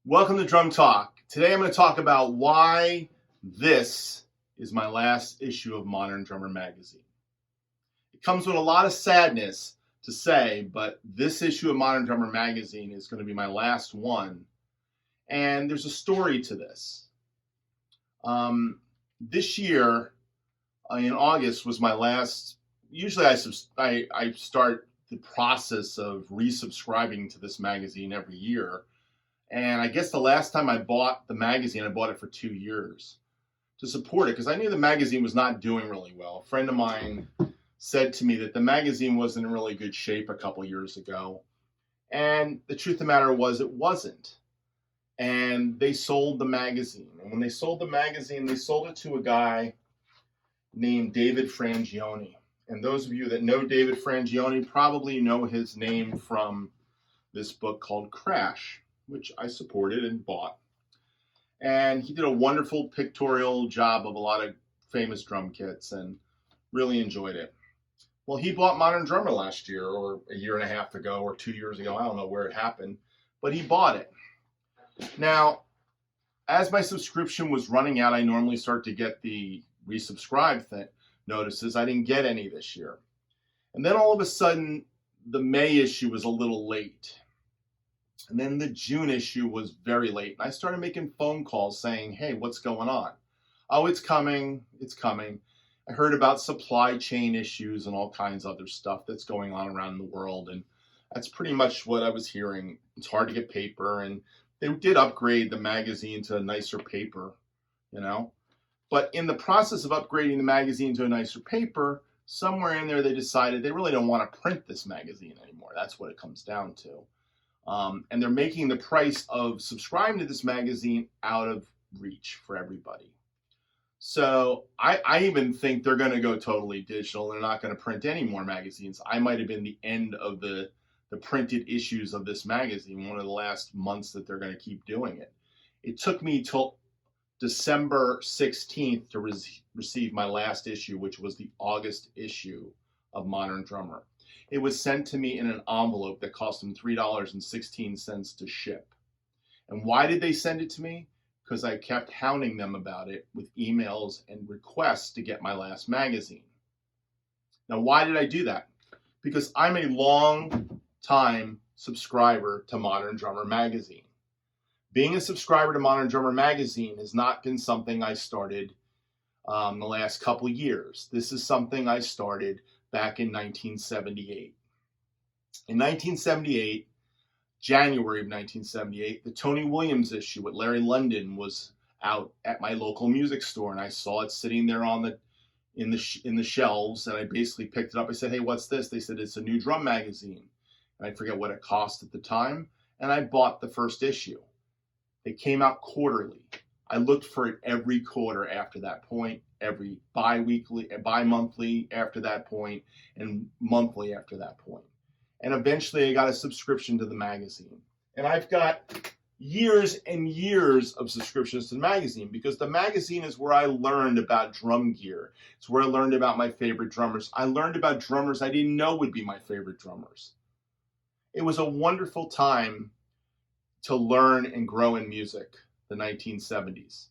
Welcome to Drum Talk. Today I'm going to talk about why this is my last issue of Modern Drummer magazine. It comes with a lot of sadness to say, but this issue of Modern Drummer magazine is going to be my last one. And there's a story to this. This year, in August, was my last. Usually I start the process of resubscribing to this magazine every year. And I guess the last time I bought the magazine, I bought it for 2 years to support it because I knew the magazine was not doing really well. A friend of mine said to me that the magazine wasn't in really good shape a couple years ago. And the truth of the matter was it wasn't. And they sold the magazine. And when they sold the magazine, they sold it to a guy named David Frangione. And those of you that know David Frangione probably know his name from this book called Crash, which I supported and bought. And he did a wonderful pictorial job of a lot of famous drum kits and really enjoyed it. Well, he bought Modern Drummer last year or a year and a half ago or 2 years ago. I don't know where it happened, but he bought it. Now, as my subscription was running out, I normally start to get the resubscribe notices. I didn't get any this year. And then all of a sudden, the May issue was a little late. And then the June issue was very late. And I started making phone calls saying, hey, what's going on? Oh, it's coming. It's coming. I heard about supply chain issues and all kinds of other stuff that's going on around the world. And that's pretty much what I was hearing. It's hard to get paper. And they did upgrade the magazine to a nicer paper, you know. But in the process of upgrading the magazine to a nicer paper, somewhere in there they decided they really don't want to print this magazine anymore. That's what it comes down to. And they're making the price of subscribing to this magazine out of reach for everybody. So I even think they're going to go totally digital. They're not going to print any more magazines. I might have been the end of the printed issues of this magazine, one of the last months that they're going to keep doing it. It took me till December 16th to receive my last issue, which was the August issue of Modern Drummer. It was sent to me in an envelope that cost them $3.16 to ship. And why did they send it to me? Because I kept hounding them about it with emails and requests to get my last magazine. Now, why did I do that? Because I'm a long time subscriber to Modern Drummer magazine. Being a subscriber to Modern Drummer magazine has not been something I started the last couple years. This is something I started back in 1978. In 1978, January of 1978, the Tony Williams issue with Larry London was out at my local music store, and I saw it sitting there in the shelves, and I basically picked it up. I said, "Hey, what's this?" They said, "It's a new drum magazine." And I forget what it cost at the time, and I bought the first issue. They came out quarterly. I looked for it every quarter after that point, every bi-monthly after that point, and monthly after that point. And eventually I got a subscription to the magazine. And I've got years and years of subscriptions to the magazine because the magazine is where I learned about drum gear. It's where I learned about my favorite drummers. I learned about drummers I didn't know would be my favorite drummers. It was a wonderful time to learn and grow in music, the 1970s.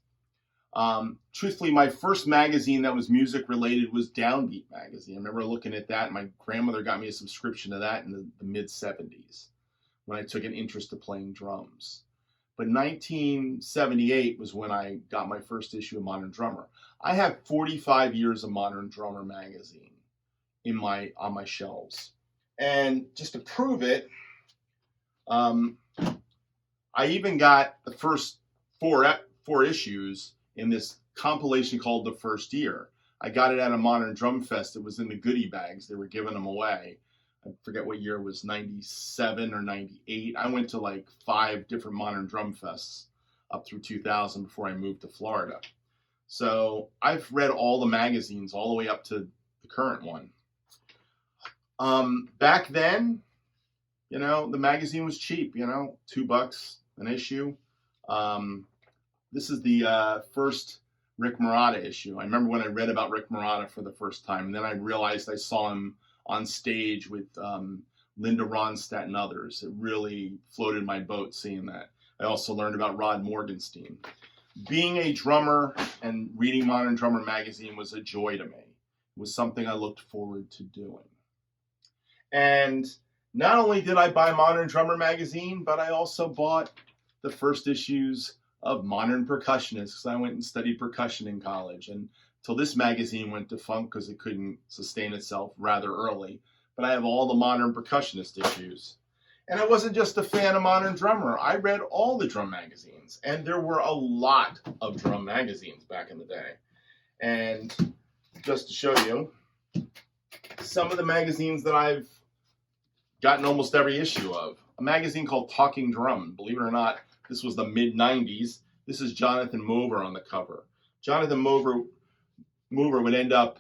Truthfully, my first magazine that was music related was Downbeat magazine. I remember looking at that. My grandmother got me a subscription to that in the mid 70s when I took an interest to playing drums. But 1978 was when I got my first issue of Modern Drummer. I have 45 years of Modern Drummer magazine on my shelves. And just to prove it, I even got the first four issues in this compilation called The First Year. I got it at a Modern Drum Fest. It was in the goodie bags. They were giving them away. I forget what year it was, 97 or 98. I went to like 5 different Modern Drum Fests up through 2000 before I moved to Florida. So I've read all the magazines all the way up to the current one. Back then, you know, the magazine was cheap, you know, $2 an issue. This is the first Rick Marotta issue. I remember when I read about Rick Marotta for the first time, and then I realized I saw him on stage with Linda Ronstadt and others. It really floated my boat seeing that. I also learned about Rod Morgenstein. Being a drummer and reading Modern Drummer magazine was a joy to me. It was something I looked forward to doing. And not only did I buy Modern Drummer magazine, but I also bought the first issues of Modern Percussionist because I went and studied percussion in college. And until this magazine went defunct because it couldn't sustain itself rather early. But I have all the Modern Percussionist issues. And I wasn't just a fan of Modern Drummer. I read all the drum magazines. And there were a lot of drum magazines back in the day. And just to show you, some of the magazines that I've gotten almost every issue of. A magazine called Talking Drum. Believe it or not, this was the mid-90s. This is Jonathan Mover on the cover. Jonathan Mover would end up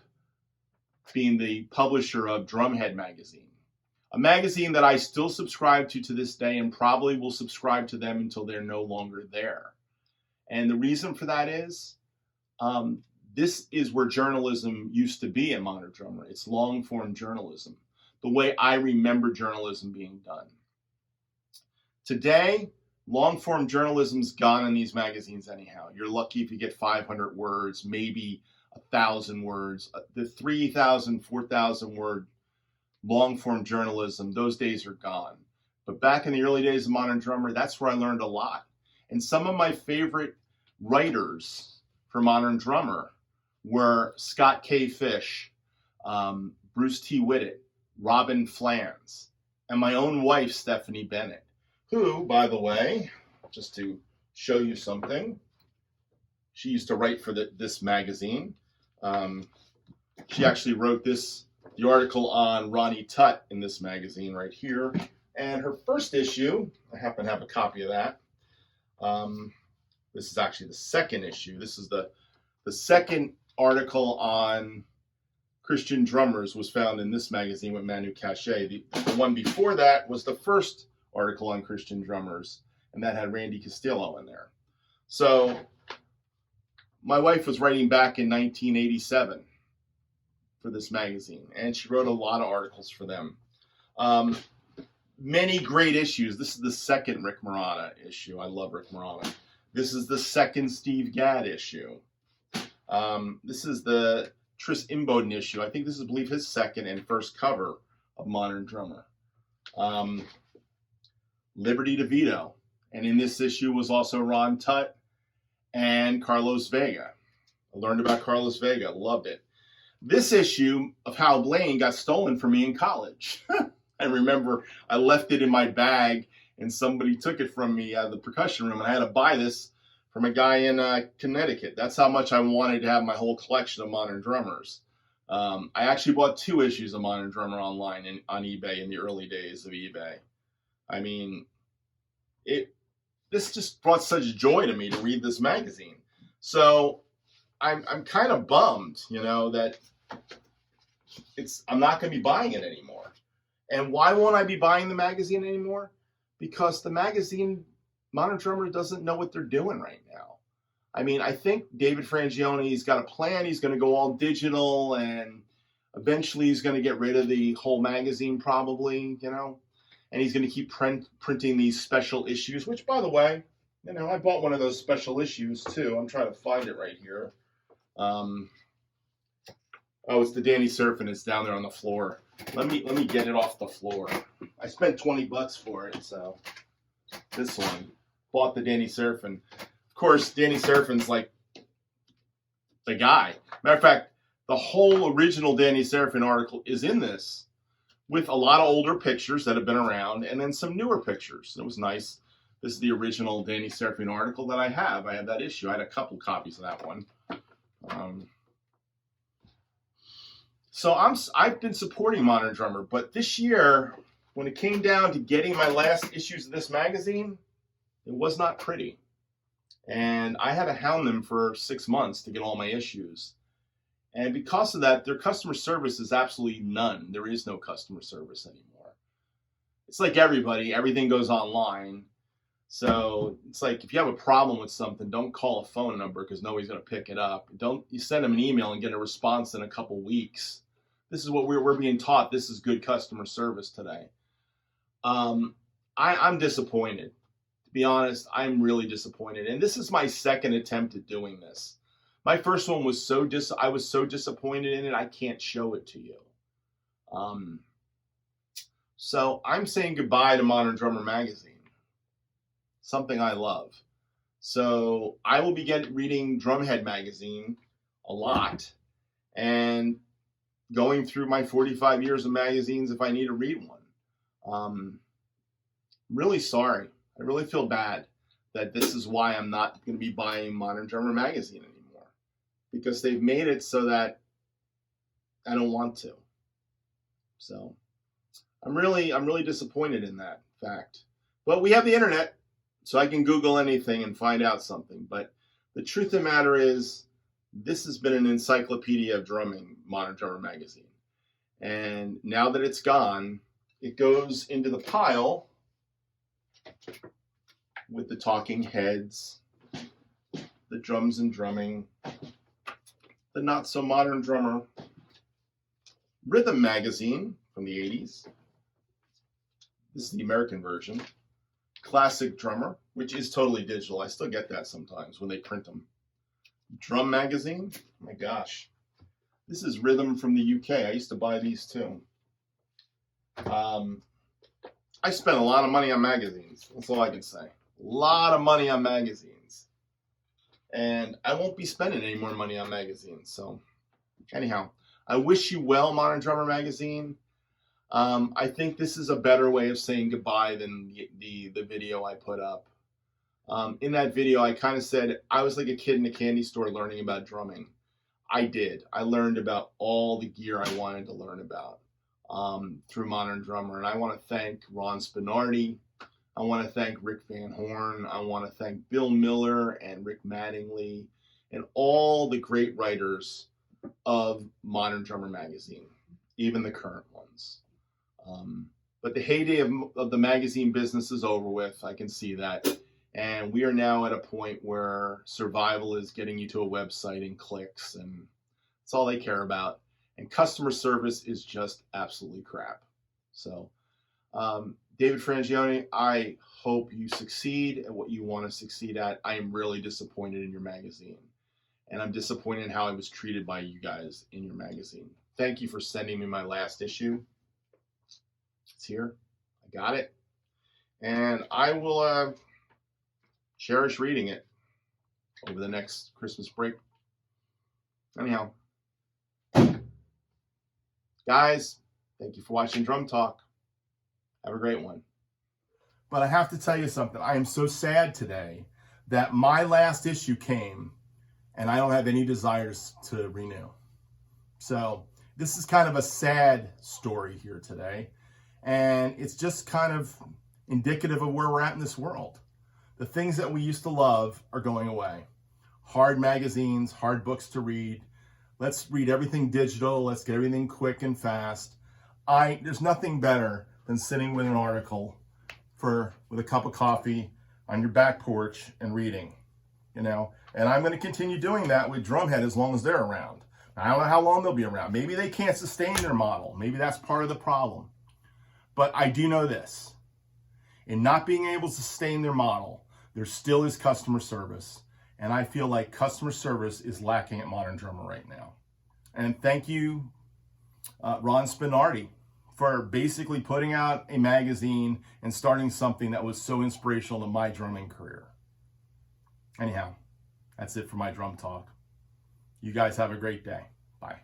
being the publisher of Drumhead magazine. A magazine that I still subscribe to this day and probably will subscribe to them until they're no longer there. And the reason for that is, this is where journalism used to be in Modern Drummer. It's long-form journalism, the way I remember journalism being done. Today, long-form journalism's gone in these magazines anyhow. You're lucky if you get 500 words, maybe 1,000 words. The 3,000, 4,000 word long-form journalism, those days are gone. But back in the early days of Modern Drummer, that's where I learned a lot. And some of my favorite writers for Modern Drummer were Scott K. Fish, Bruce T. Whitted, Robin Flans, and my own wife, Stephanie Bennett, who, by the way, just to show you something, she used to write for this magazine. She actually wrote the article on Ronnie Tutt in this magazine right here. And her first issue, I happen to have a copy of that. This is actually the second issue. This is the second article on Christian drummers was found in this magazine with Manu Cachet. The one before that was the first article on Christian drummers, and that had Randy Castillo in there. So my wife was writing back in 1987 for this magazine, and she wrote a lot of articles for them. Many great issues. This is the second Rick Moratta issue. I love Rick Moratta. This is the second Steve Gadd issue. This is the Tris Imboden issue. I think this is, I believe, his second and first cover of Modern Drummer. Liberty DeVito. And in this issue was also Ron Tutt and Carlos Vega. I learned about Carlos Vega. Loved it. This issue of Hal Blaine got stolen from me in college. I remember I left it in my bag and somebody took it from me out of the percussion room, and I had to buy this from a guy in Connecticut. That's how much I wanted to have my whole collection of Modern Drummers. I actually bought 2 issues of Modern Drummer online on eBay in the early days of eBay. I mean, this just brought such joy to me to read this magazine. So I'm kind of bummed, that I'm not going to be buying it anymore. And why won't I be buying the magazine anymore? Because the magazine, Modern Drummer, doesn't know what they're doing right now. I mean, I think David Frangione's got a plan. He's going to go all digital, and eventually he's going to get rid of the whole magazine probably, and he's going to keep printing these special issues, which, by the way, I bought one of those special issues too. I'm trying to find it right here. Oh, it's the Danny Surfin. It's down there on the floor. Let me get it off the floor. I spent $20 for it, so this one. Bought the Danny Surfin. Of course, Danny Surfin's like the guy. Matter of fact, the whole original Danny Surfin article is in this, with a lot of older pictures that have been around, and then some newer pictures. It was nice. This is the original Danny Surfin article that I have. I have that issue. I had a couple copies of that one. So I've been supporting Modern Drummer, but this year, when it came down to getting my last issues of this magazine, it was not pretty. And I had to hound them for 6 months to get all my issues. And because of that, their customer service is absolutely none. There is no customer service anymore. It's like everybody, everything goes online. So it's like if you have a problem with something, don't call a phone number because nobody's going to pick it up. You send them an email and get a response in a couple weeks. This is what we're being taught. This is good customer service today. I'm disappointed, to be honest, I'm really disappointed. And this is my second attempt at doing this. My first one was I was so disappointed in it, I can't show it to you. So I'm saying goodbye to Modern Drummer magazine, something I love. So I will be reading Drumhead magazine a lot and going through my 45 years of magazines if I need to read one. Really sorry. I really feel bad that this is why I'm not going to be buying Modern Drummer magazine anymore, because they've made it so that I don't want to. So I'm really disappointed in that fact. But we have the internet, so I can Google anything and find out something. But the truth of the matter is, this has been an encyclopedia of drumming, Modern Drummer magazine. And now that it's gone, it goes into the pile with the talking heads, the drums and drumming, the not so modern drummer, Rhythm magazine from the 80s. This is the American version. Classic Drummer, which is totally digital. I still get that sometimes when they print them. Drum magazine. Oh my gosh. This is Rhythm from the UK. I used to buy these too. I spent a lot of money on magazines. That's all I can say. A lot of money on magazines. And I won't be spending any more money on magazines. So anyhow, I wish you well, Modern Drummer magazine. I think this is a better way of saying goodbye than the video I put up. In that video, I kind of said I was like a kid in a candy store learning about drumming. I did. I learned about all the gear I wanted to learn about through Modern Drummer. And I want to thank Ron Spinardi. I want to thank Rick Van Horn. I want to thank Bill Miller and Rick Mattingly and all the great writers of Modern Drummer magazine, even the current ones. But the heyday of the magazine business is over with. I can see that. And we are now at a point where survival is getting you to a website and clicks, and that's all they care about. And customer service is just absolutely crap. So, David Frangione, I hope you succeed at what you want to succeed at. I am really disappointed in your magazine. And I'm disappointed in how I was treated by you guys in your magazine. Thank you for sending me my last issue. It's here. I got it. And I will cherish reading it over the next Christmas break. Anyhow, guys, thank you for watching Drum Talk. Have a great one. But I have to tell you something. I am so sad today that my last issue came and I don't have any desires to renew. So this is kind of a sad story here today. And it's just kind of indicative of where we're at in this world. The things that we used to love are going away. Hard magazines, hard books to read. Let's read everything digital. Let's get everything quick and fast. There's nothing better than sitting with an article with a cup of coffee on your back porch and reading, And I'm going to continue doing that with Drumhead as long as they're around. I don't know how long they'll be around. Maybe they can't sustain their model. Maybe that's part of the problem. But I do know this. In not being able to sustain their model, there still is customer service. And I feel like customer service is lacking at Modern Drummer right now. And thank you, Ron Spinardi, for basically putting out a magazine and starting something that was so inspirational to my drumming career. Anyhow, that's it for my Drum Talk. You guys have a great day. Bye.